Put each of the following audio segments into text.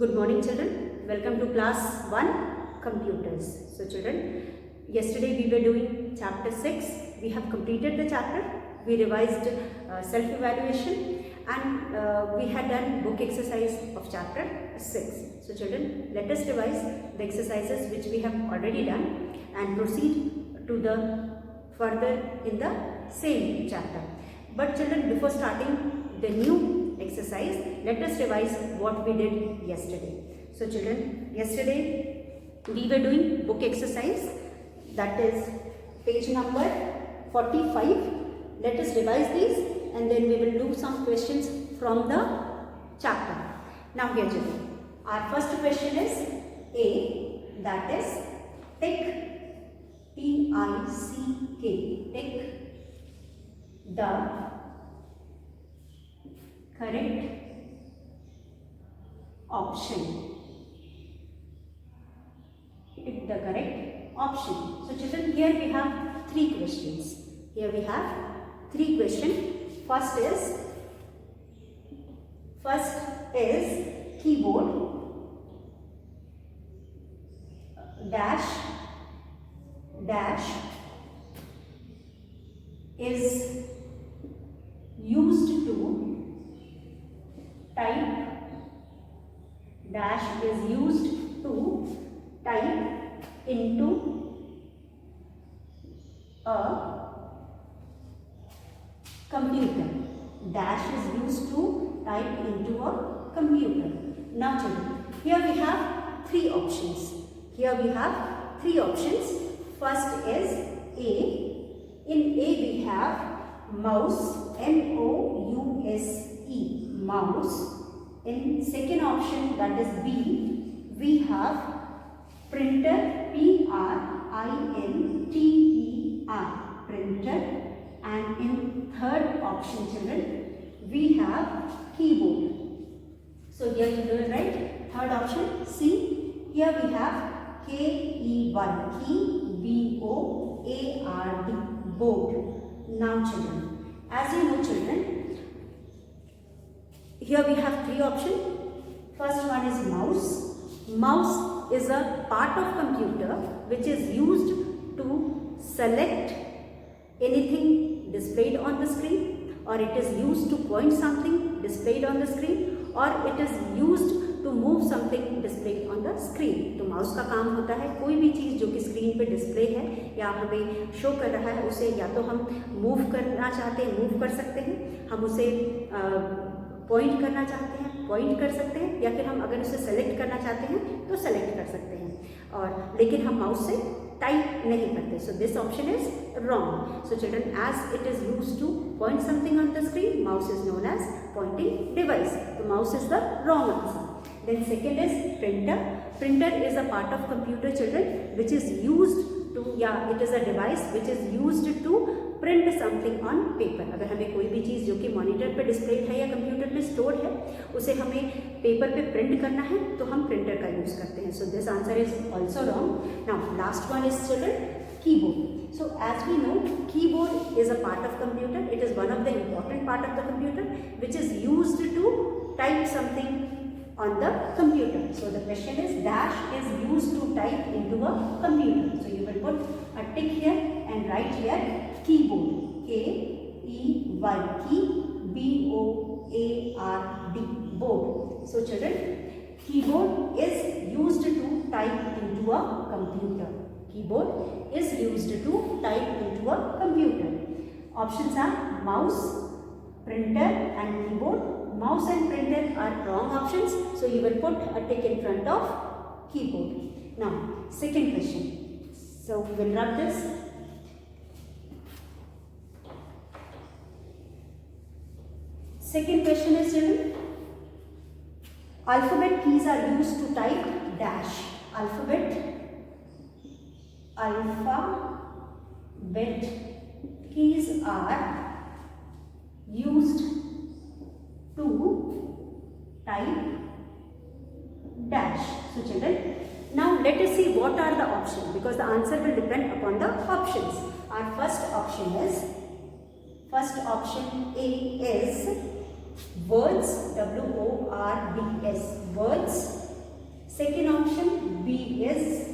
Good morning children, welcome to class 1 computers. So children, yesterday we were doing chapter 6. We have completed the chapter, we revised self-evaluation and we had done book exercise of chapter 6. So children, let us revise the exercises which we have already done and proceed to the further in the same chapter. But children, before starting the new exercise, let us revise what we did yesterday. So children, yesterday we were doing book exercise, that is page number 45. Let us revise these and then we will do some questions from the chapter. Now here children, our first question is A, that is tick, T-I-C-K, tick the correct option. Pick the correct option. So children, here we have three questions. Here we have three questions. First is keyboard dash is used to type dash is used to type into a computer. Dash is used to type into a computer. Now children, here we have three options. First is A. In A we have mouse, M-O-U-S-E, mouse. In second option, that is B, we have printer, P-R-I-N-T-E-R, printer. And in third option children, we have keyboard. So here you will write third option C. Here we have K-E-Y, key, B-O-A-R-D, board. Now children, as you know children, here we have three options. First one is mouse. Mouse is a part of computer which is used to select anything displayed on the screen, or it is used to point something displayed on the screen, or it is used to move something displayed on the screen. तो mouse का काम होता है कोई भी चीज़ जो कि screen पे डिस्प्ले है या हमें शो कर रहा है उसे या तो हम मूव करना चाहते हैं मूव कर सकते हैं, हम उसे पॉइंट करना चाहते हैं पॉइंट कर सकते हैं, या फिर हम अगर उसे सेलेक्ट करना चाहते हैं तो सेलेक्ट कर सकते हैं, और लेकिन हम माउस से टाइप नहीं करते. So this option is wrong. So children, as it is used to point something on the screen, mouse is known as pointing device. So mouse is the wrong answer. Then second is printer. Printer is a part of computer children which is used to, it is a device which is used to print something on paper. अगर हमें कोई भी चीज़ जो कि monitor पे display है या computer पे स्टोर है उसे हमें पेपर पे प्रिंट करना है तो हम प्रिंटर का यूज़ करते हैं. So this answer is also wrong. Now last one is children keyboard. So as we know keyboard is a part of computer. It is one of the important part of the computer which is used to type something on the computer. So the question is dash is used to type into a computer. So you will put a tick here and write here keyboard, K-E-Y, key, B-O-A-R-D, board. So children, keyboard is used to type into a computer. Keyboard is used to type into a computer. Options are mouse, printer and keyboard. Mouse and printer are wrong options, so you will put a tick in front of keyboard. Now, second question. So we will rub this. Second question is children, alphabet keys are used to type dash. Alphabet keys are used to type dash. So children, now let us see what are the options, because the answer will depend upon the options. Our first option A is words, W-O-R-D-S, words is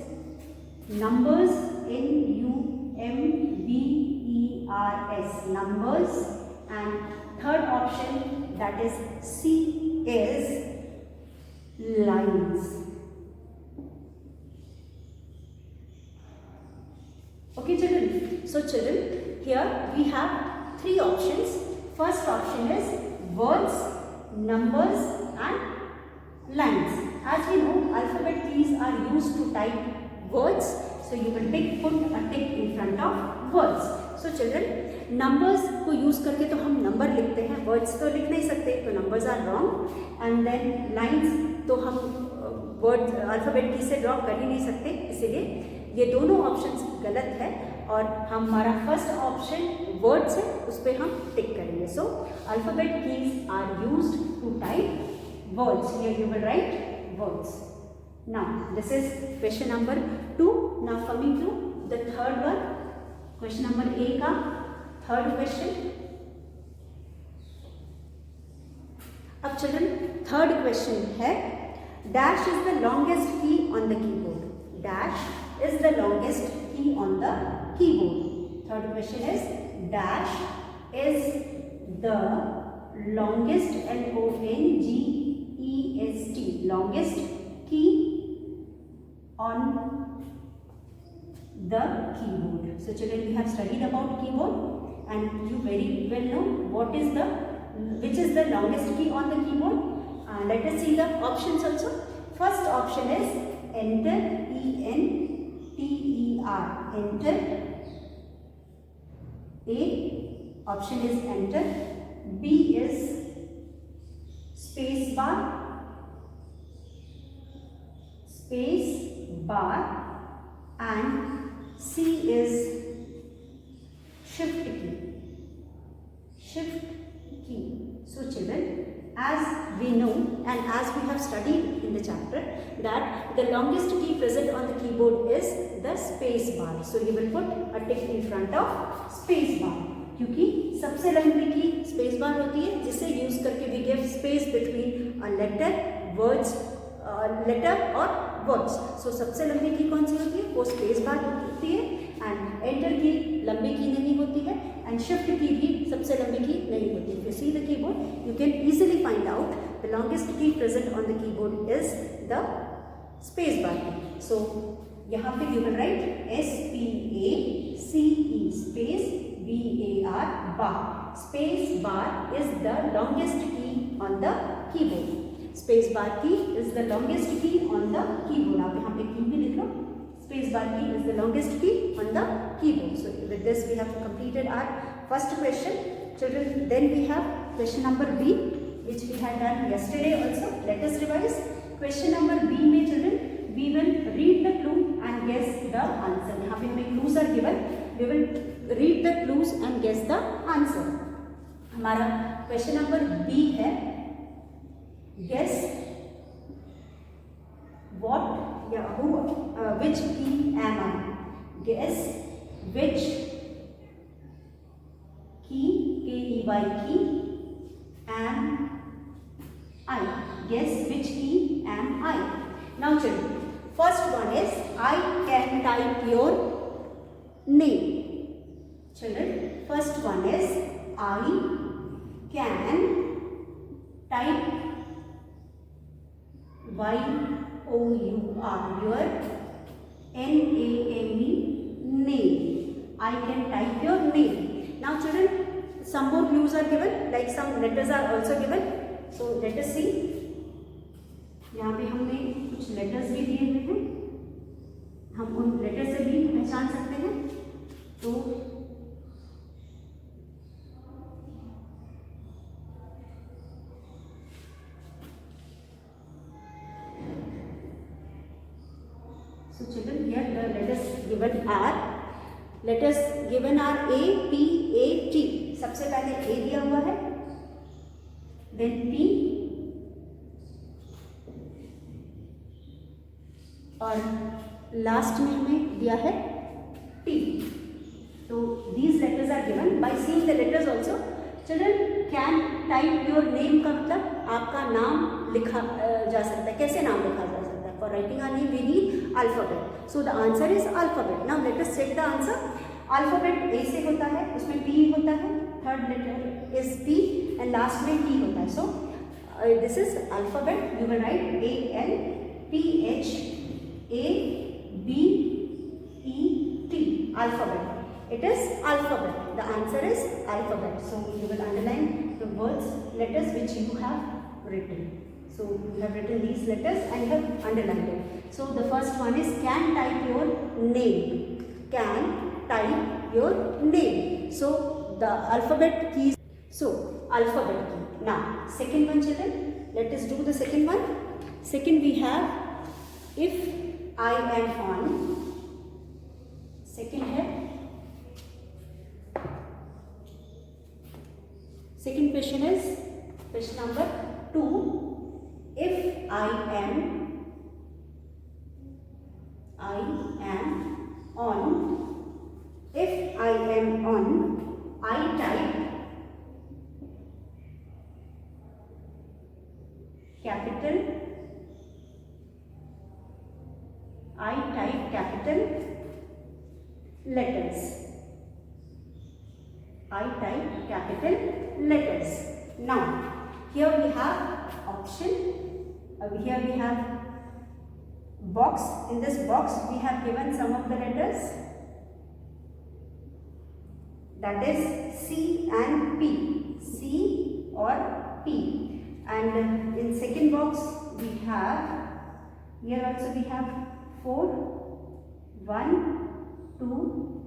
numbers, N-U-M-B-E-R-S, numbers. And third option, that is C, is lines. Okay children, so children, here we have three options. First option is words, numbers and lines. As we know, alphabet keys are used to type words, so you will put a tick in front of words. So children, numbers को use करके तो हम number लिखते हैं, words तो लिख नहीं सकते, तो numbers are wrong. And then lines तो हम वर्ड अल्फाबेट की से ड्रॉ कर ही नहीं सकते, इसीलिए ये दोनों ऑप्शंस गलत है. और हमारा फर्स्ट ऑप्शन वर्ड्स है, उस पर हम टिक करेंगे. So alphabet keys are used to type words. Here you will write words. Now this is question number 2. Now coming to the third one, question number A का third question. अब children third question है, dash is the longest key on the keyboard. Dash is the longest key on the keyboard. Third question is, dash is the longest, L-O-N-G-E-S-T, longest key on the keyboard. So children, we have studied about keyboard and you very well know which is the longest key on the keyboard. Let us see the options also. First option is enter, E-N-T-E-R, enter. A option is enter. B is space bar, and C is shift key. So children, as we know and as we have studied in the chapter that the longest key present on the keyboard is the space bar. So you will put a tick in front of space bar, क्योंकि सबसे लंबी की space bar होती है, जिसे use करके we give space between a letter, words, letter और words. सो सबसे लंबी की कौन सी होती है? वो स्पेस बार होती है. एंड एंटर की लंबी की नहीं होती है, एंड शिफ्ट की भी सबसे लंबी की नहीं होती है. If you see the keyboard you can easily find out the longest की present on the keyboard is the space bar key. सो यहाँ पे you will write SPACE space BAR, bar. Space bar is the longest key on the keyboard. Space bar key is the longest key on the keyboard. आप यहाँ पे key भी लिख लो. Space bar key is the longest key on the keyboard. So with this we have completed our first question. Children, then we have question number B, which we had done yesterday also. Let us revise. Question number B में children, we will read the clue and guess the answer. यहाँ पे हमें clues are given. We will read the clues and guess the answer. हमारा question number B है, guess what या who which key am I? Guess which key, K-E-Y key, am I? Guess which key am I? Now children, first one is I can type your name. Children, first one is I can type Y-O-U-R, your N-A-M-E, name. I can type your name. Now children, some more clues are given, like some letters are also given. So let us see. यहाँ पे हमने कुछ letters भी दिए हुए हैं, हम उन लेटर से भी पहचान सकते हैं. तो children, here the letters given are A, P, A, T. सबसे पहले A दिया हुआ है, then P, और लास्ट में हमें दिया है T. तो these letters are given. By seeing the letters also, children can type your name का मतलब आपका नाम लिखा जा सकता है. कैसे नाम लिखा जा सकता है? For writing our name, we need alphabet. So the answer is alphabet. Now let us check the answer. Alphabet A से होता है, उसमें P होता है, third letter is P and last में T होता है. So this is alphabet. You will write A L P H A B E T. Alphabet. It is alphabet. The answer is alphabet. So you will underline the words, letters which you have written. So you have written these letters and you have underlined it. So the first one is can type your name. Can type your name. So the alphabet keys. So alphabet key. Now second one, children. Let us do the second one. Second we have if I am on. Second है. Second question is question number 2. If I am on. If I am on, I type capital. I type capital letters. I type capital letters. Now, here we have option. Here we have box. In this box, we have given some of the letters. That is C and P. C or P. And in second box, we have, here also we have 4, 1, 2,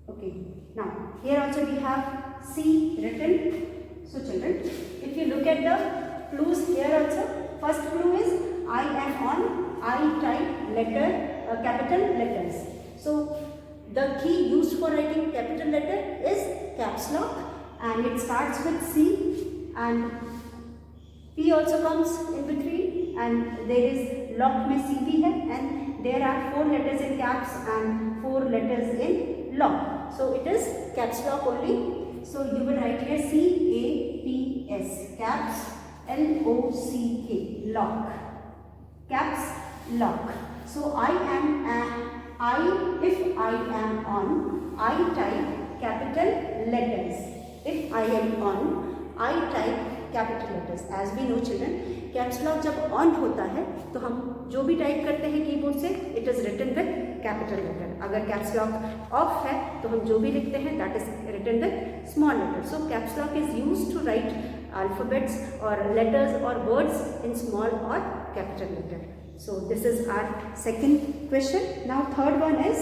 okay. Now, here also we have C written. So children, if you look at the clues here also, first clue is I am on, I type letter, capital letters. So the key used for writing capital letter is caps lock and it starts with C and P also comes in between and there is lock में CP है and there are 4 letters in caps and 4 letters in lock. So it is caps lock only. So you will write here C-A-P-S, caps, L-O-C-K, lock, caps, lock. So if I am on, I type capital letters. If I am on, I type capital letters. As we know children, caps lock जब on होता है तो हम जो भी type करते हैं keyboard से it is written with capital letter. अगर caps lock off है तो हम जो भी लिखते हैं that is written with small letter. So caps lock is used to write alphabets or letters or words in small or capital letter. So this is our second question. Now third one is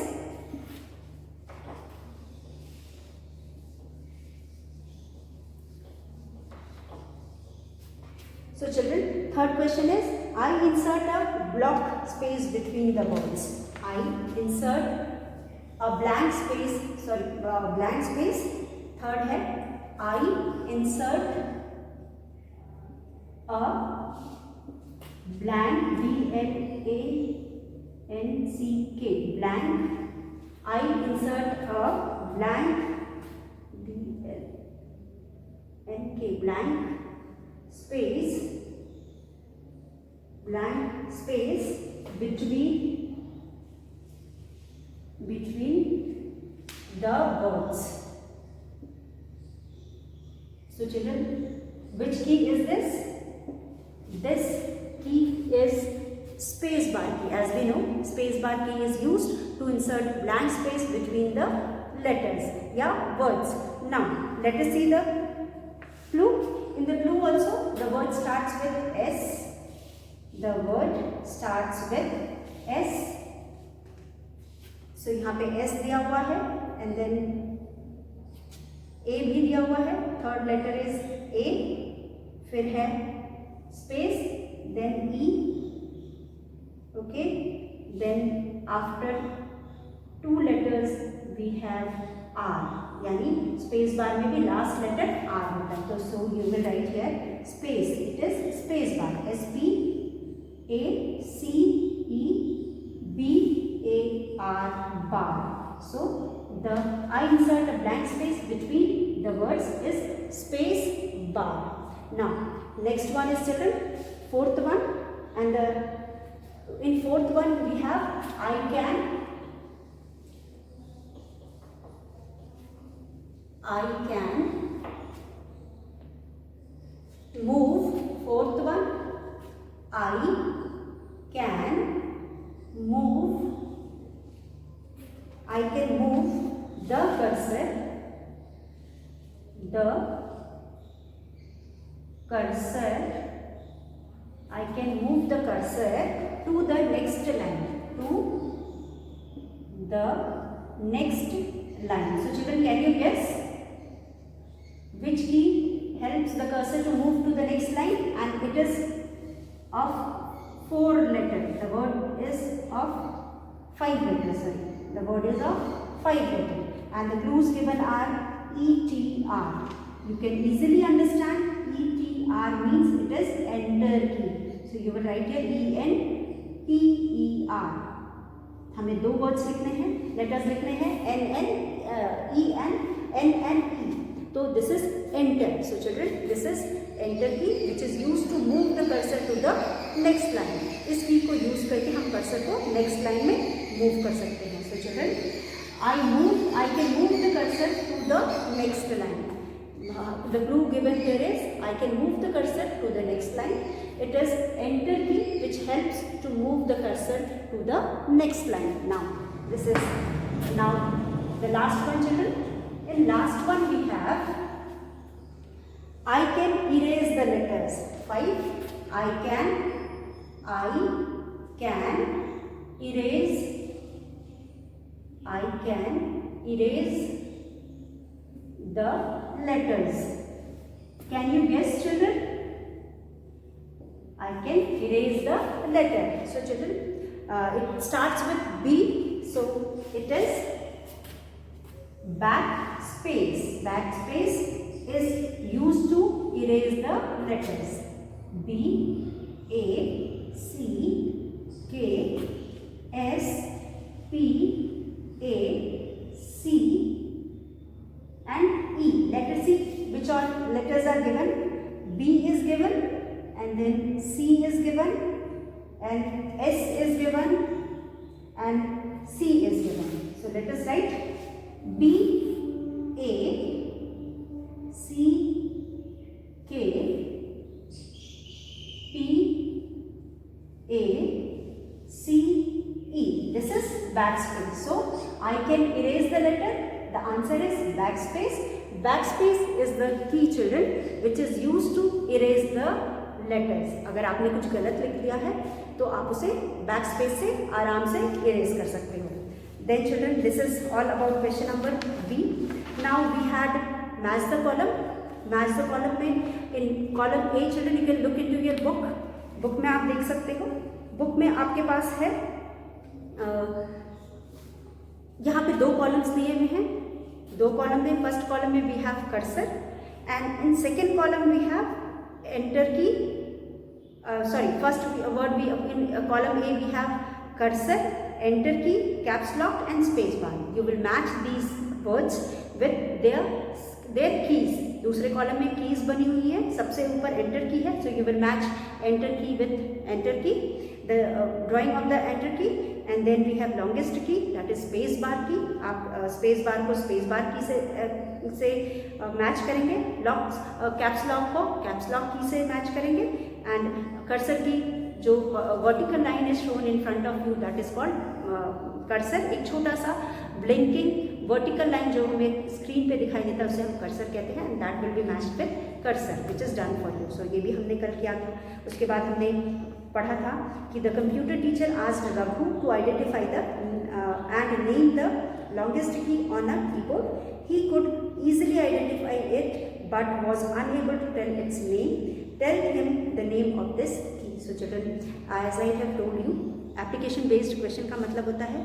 so children, third question is I insert a block space between the words. I insert a blank space, blank space. Third है I insert a blank, B-L-A-N-C-K, blank. I insert a blank, B-L-N-K, blank space between the words. So children, which key is this? This key is space bar key. As we know, space bar key is used to insert blank space between the letters, words. Now let us see the clue. In the clue also, the word starts with S. The word starts with S. So यहाँ पे S दिया हुआ है and then A भी दिया हुआ है. Third letter is A. फिर है space, then E. Okay. Then after 2 letters we have R. यानी स्पेस बार में भी लास्ट लेटर R होता है. तो सो you will write here space. It is space bar. S-P-A-C-E-B-A-R bar. So the I insert a blank space between the words is space bar. Now next one is children fourth one, and in fourth one we have I can move. Fourth one, I can move. I can move the cursor. I can move the cursor to the next line. So children, can you guess which key helps the cursor to move to the next line? And it is of 4 letters. The word is of 5 letters. The word is of 5 letters. And the clues given are ETR. You can easily understand ETR means it is enter key. So you will write here ENTER. हमें 2 words लिखने हैं, letters लिखने हैं NNEN तो this is enter. So children this is enter key which is use to move the cursor to the next line. इस key को use करके हम कर्सर को नेक्स्ट लाइन में मूव कर सकते हैं. So children I can move the cursor to the next line. The clue given here is I can move the cursor to the next line. It is enter key which helps to move the cursor to the next line. Now this is the last one, children. In last one we have I can erase the letters. 5. I can erase the letters. Can you guess, children? I can erase the letter. So children, it starts with B. So it is backspace. Backspace is used to erase the letters. B, A, C, K, S, P, A, C and E. Let us see which all letters are given. B is given and then C is given and S is given and C is given. So let us write B, A, C, K, P, A, C, E. This is backspace. So I can erase the letter. The answer is backspace. Backspace is the key, children, which is used to erase the letters. अगर आपने कुछ गलत लिख दिया है तो आप उसे backspace से आराम से erase कर सकते हो. Then children, this is all about question number B. Now we had match the column. Match the column में in column A, children, you can look into your book. Book में आप देख सकते हो. Book में आपके पास है यहाँ पे 2 कॉलम्स दिए हुए हैं. 2 कॉलम में फर्स्ट कॉलम में we have cursor and in second column we have enter key. First word we in column A we have cursor, enter key, caps lock and space bar. You will match these words with their keys. दूसरे column में keys बनी हुई है, सबसे ऊपर enter key है. So you will match enter key with enter key, the drawing of the enter key. And then we have longest key, that is space bar key. आप space bar को space bar की से match करेंगे. Caps lock को caps lock की से match करेंगे. And cursor की जो vertical line is shown in front of you, that is called cursor. एक छोटा सा ब्लिंकिंग वर्टिकल लाइन जो हमें स्क्रीन पे दिखाई देता है उसे हम कर्सर कहते हैं. And that will be matched with cursor which is done for you. So ये भी हमने कल किया था. उसके बाद हमने पढ़ा था कि the computer teacher asked Raghu to identify the end name the longest key on a keyboard. He could easily identify it but was unable to tell its name. Tell him the name of this key. So children, as I have told you, application based question का मतलब होता है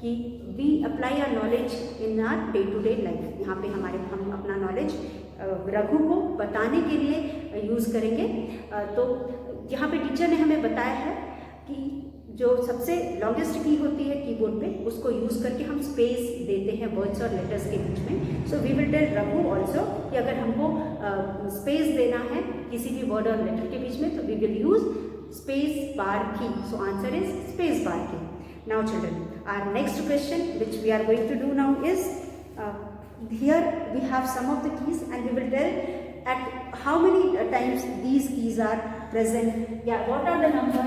कि we apply our knowledge in our day to day life. यहाँ पे हम अपना knowledge Raghu को बताने के लिए यूज़ करेंगे. तो यहाँ पे टीचर ने हमें बताया है कि जो सबसे लॉन्गेस्ट की होती है कीबोर्ड पे उसको यूज़ करके हम स्पेस देते हैं वर्ड्स और लेटर्स के बीच में. So we will tell Raghu also कि अगर हमको स्पेस देना है किसी भी वर्ड और लेटर के बीच में, तो we will use space bar key. So answer is space bar key. Now children, our next question which we are going to do now is, here we have some of the keys and we will tell at how many times these keys are present. Yeah, what are the number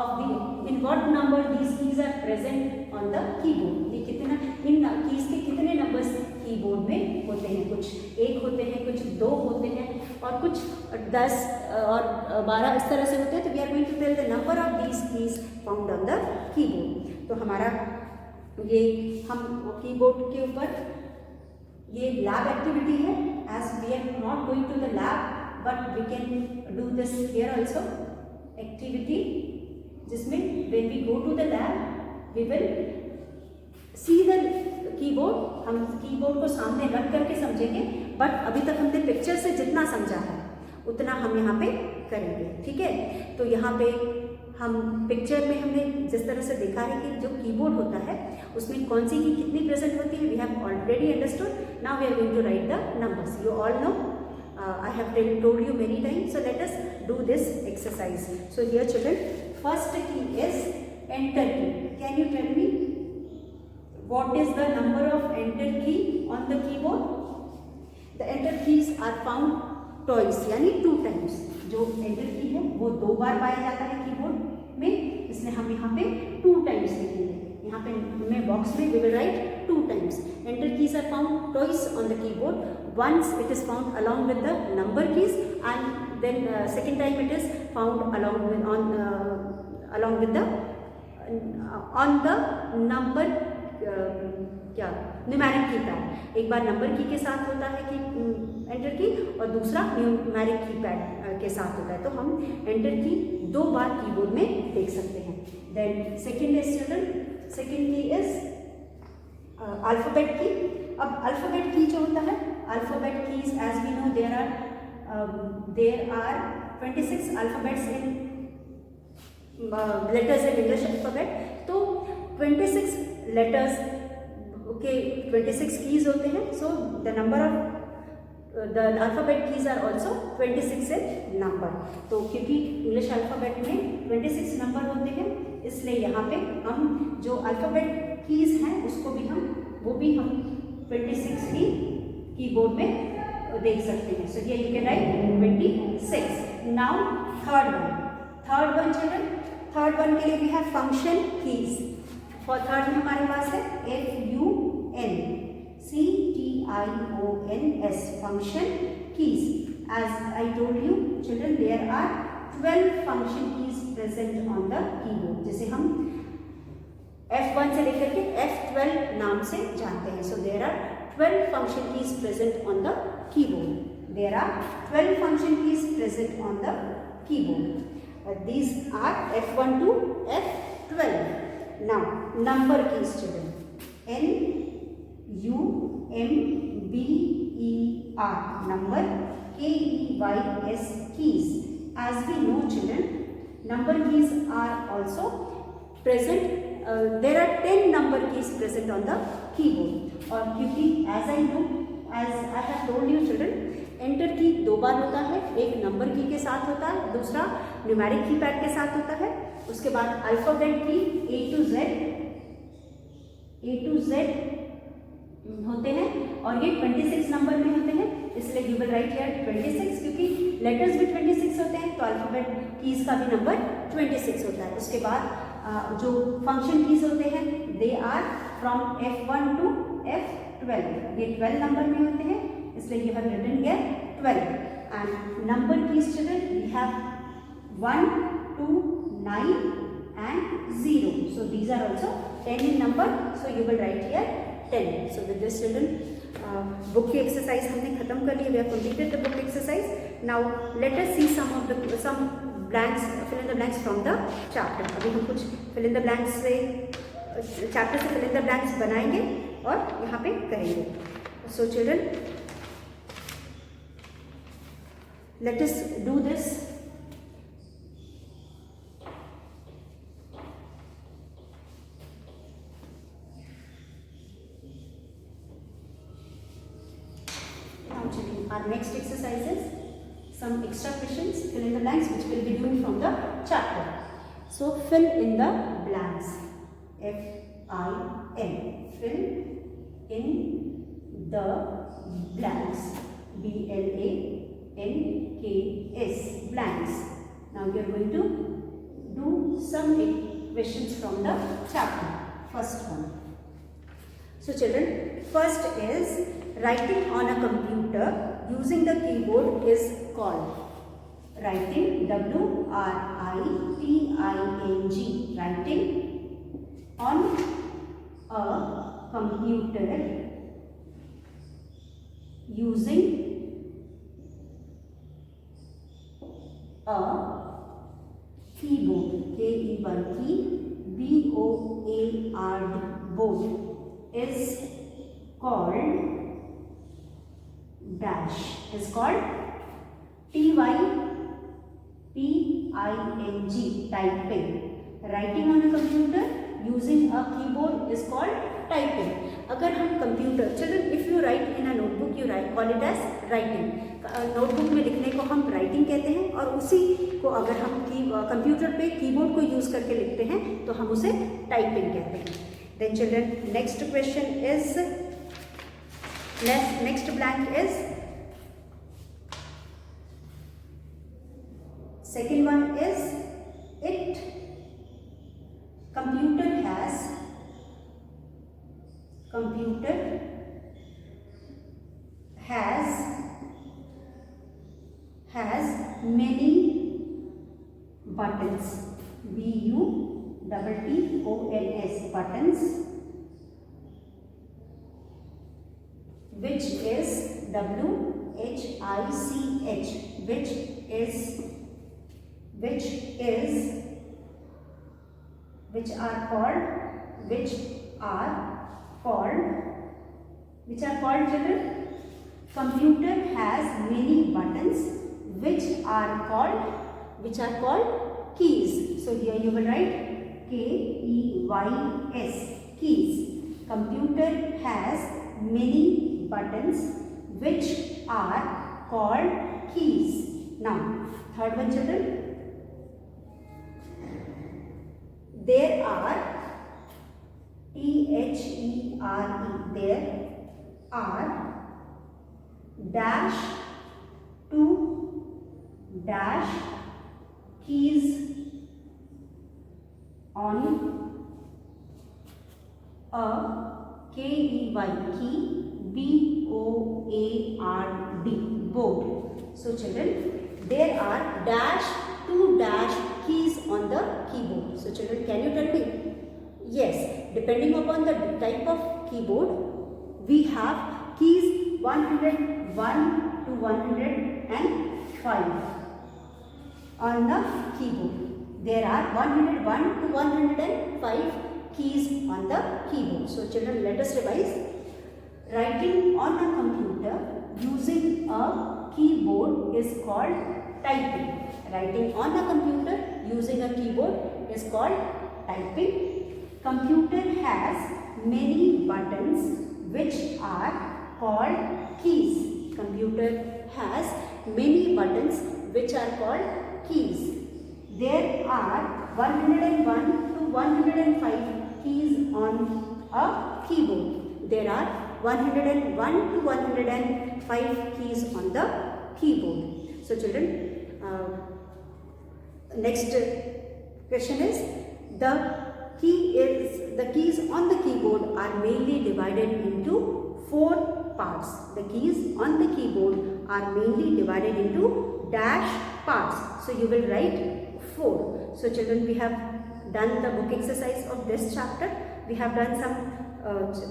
of the, in what number these keys are present on the keyboard. ये कितना, इन keys के कितने numbers keyboard में होते हैं. कुछ 1 होते हैं, कुछ 2 होते हैं और कुछ 10 और 12 इस तरह से होते हैं. तो we are going to tell the number of these keys found on the keyboard. तो हमारा ये हम कीबोर्ड के ऊपर ये लैब एक्टिविटी है. As we are not going to the lab but we can do this here also activity, जिसमें when we go to the lab we will see the keyboard. हम कीबोर्ड को सामने रख करके समझेंगे, बट अभी तक हमने पिक्चर से जितना समझा है उतना हम यहाँ पे करेंगे. ठीक है, तो यहाँ पे हम पिक्चर में हमने जिस तरह से देखा है कि जो कीबोर्ड होता है उसमें कौन सी की कितनी प्रेजेंट होती है, we have already understood. Now we are going to write the numbers. You all know, I have told you many times. So let us do this exercise. So here children, first key is enter key. Can you tell me what is the number of enter key on the keyboard? The enter keys are found twice, यानी 2 times. जो enter key है वो 2 बार पाया जाता है keyboard में, इसलिए हम यहाँ पे 2 times लिखेंगे. यहाँ पे मैं बॉक्स में we will write 2 times. Enter keys are found twice on the keyboard. Once it is found along with the number keys, and then second time it is found along with along with the on the number क्या numeric keypad. एक बार number की के साथ होता है कि enter की, और दूसरा न्यूमेरिक कीपैड के साथ होता है. तो हम एंटर की 2 बार कीबोर्ड में देख सकते हैं. Then second is children, second key is alphabet key. अब अल्फाबेट की जो होता है, alphabet keys as we know there are 26 alphabets in letters in English alphabet. तो 26 लेटर्स के 26 कीज होते हैं. So the number of the alphabet keys are also 26 in number. तो क्योंकि इंग्लिश अल्फाबेट में 26 नंबर होते हैं, इसलिए यहाँ पे हम जो अल्फाबेट कीज हैं उसको भी वो भी हम 26 ही कीबोर्ड में देख सकते हैं. So here you can write 26. Now third one children, third one के लिए we have function keys. For third में हमारे पास है FUNCTIONS function keys. As I told you children, there are 12 function keys present on the keyboard, जिसे हम F1 से लेकर के F12 नाम से जानते हैं. So there are 12 function keys present on the keyboard. There are 12 function keys present on the keyboard. These are F1 to F12. Now number keys children, NUMBER number, KEYS keys. As we know children, number keys are also present. There are 10 number keys present on the keyboard. और क्योंकि as I have told you children, enter की 2 बार होता है. एक number की के साथ होता है, दूसरा न्यूमेरिक कीपैड के साथ होता है. उसके बाद अल्फाबेट की A to Z होते हैं और ये 26 नंबर में होते हैं, इसलिए यू विल राइट हियर 26. क्योंकि लेटर्स भी 26 होते हैं तो अल्फाबेट कीज का भी नंबर 26 होता है. उसके बाद जो फंक्शन कीज होते हैं they are from F1 to F12. ये 12 नंबर में होते हैं, इसलिए you have written here 12. And number keys children, we have 1, 2, 9 and 0. So these are also 10 in number. So you will write here 10. So with this children, book की exercise हमने खत्म कर ली. We have completed the book exercise. Now let us see some blanks, fill in the blanks from the chapter. अभी हम कुछ fill in the blanks से chapter से fill in the blanks बनाएंगे और यहाँ पे करेंगे. So children, let us do this. Now children, our next exercise is some extra questions, fill in the blanks, which we'll be doing from the chapter. So fill in the blanks. F-I-L. Fill in the blanks. B-L-A-N-K-S. Blanks. Now we are going to do some questions from the chapter. First one. So children, first is writing on a computer using the keyboard is called. Writing, W-R-I-T-I-N-G. Writing on a computer using a keyboard, K-E-Y-Key, B-O-A-R-D, board, is called dash, is called T-Y-P-I-N-G, typing. Writing on a computer using a keyboard is called typing. अगर हम computer, children, if you write in a notebook you call it as writing. Notebook में लिखने को हम writing कहते हैं, और उसी को अगर हम कंप्यूटर पे कीबोर्ड को यूज करके लिखते हैं तो हम उसे टाइपिंग कहते हैं. Then children, next question is, next blank is, second one is it. Computer has many buttons. B-U-T-T-O-N-S, buttons, which is W-H-I-C-H, which are called children. Computer has many buttons which are called keys. So here you will write K-E-Y-S, keys. Computer has many buttons which are called keys. Now third one children, there are T-H-E-R-E, there are dash to dash keys on a K-E-Y, key, B-O-A-R-D, board. So children, there are dash to dash keys on the keyboard. So children, can you tell me? Yes, depending upon the type of keyboard, we have keys 101 to 105 on the keyboard. There are 101 to 105 keys on the keyboard. So children, let us revise. Writing on a computer using a keyboard is called typing. Writing on a computer using a keyboard is called typing. Computer has many buttons which are called keys. Computer has many buttons which are called keys. There are 101 to 105 keys on a keyboard. There are 101 to 105 keys on the keyboard. So children, next question is, the keys on the keyboard are mainly divided into 4 parts. The keys on the keyboard are mainly divided into dash parts. So you will write 4. So children, we have done the book exercise of this chapter. We have done some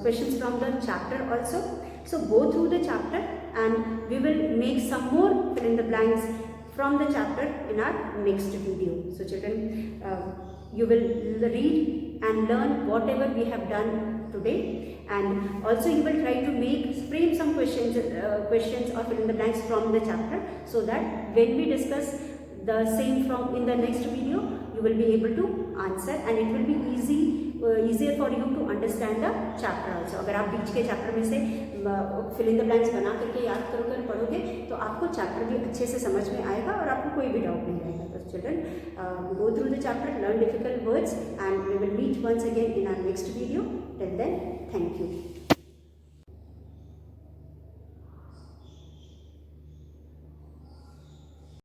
questions from the chapter also. So go through the chapter and we will make some more fill in the blanks from the chapter in our next video. So children, you will read and learn whatever we have done today, and also you will try to frame some questions or fill in the blanks from the chapter, so that when we discuss the same from in the next video, you will be able to answer and it will be easier for you to understand the chapter also. अगर आप बीच के chapter में से fill in the blanks बना करके याद करोगे और पढ़ोगे तो आपको चैप्टर भी अच्छे से समझ में आएगा और आपको कोई भी डाउट नहीं रहेगा. तो children, go through the chapter, learn difficult words, and we will meet once again in our next video. Till then, thank you.